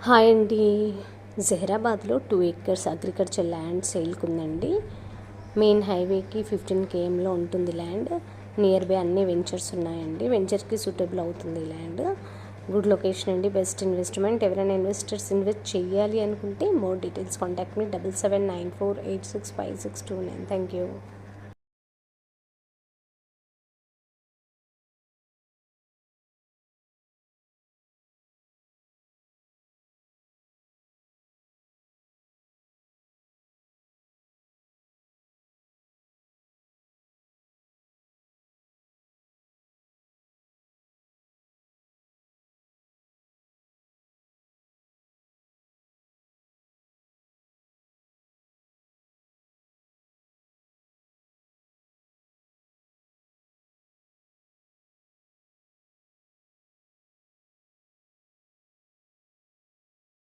Hi అండి. జహీరాబాద్లో 2 acres agriculture land సేల్కి ఉందండి. మెయిన్ హైవేకి 15 kmలో ఉంటుంది ల్యాండ్. నియర్ బై అన్ని వెంచర్స్ ఉన్నాయండి. వెంచర్కి సూటబుల్ అవుతుంది ల్యాండ్. గుడ్ లొకేషన్ అండి, బెస్ట్ ఇన్వెస్ట్మెంట్. ఎవరైనా ఇన్వెస్టర్స్ ఇన్వెస్ట్ చేయాలి అనుకుంటే more details contact me 7794865629. Thank you.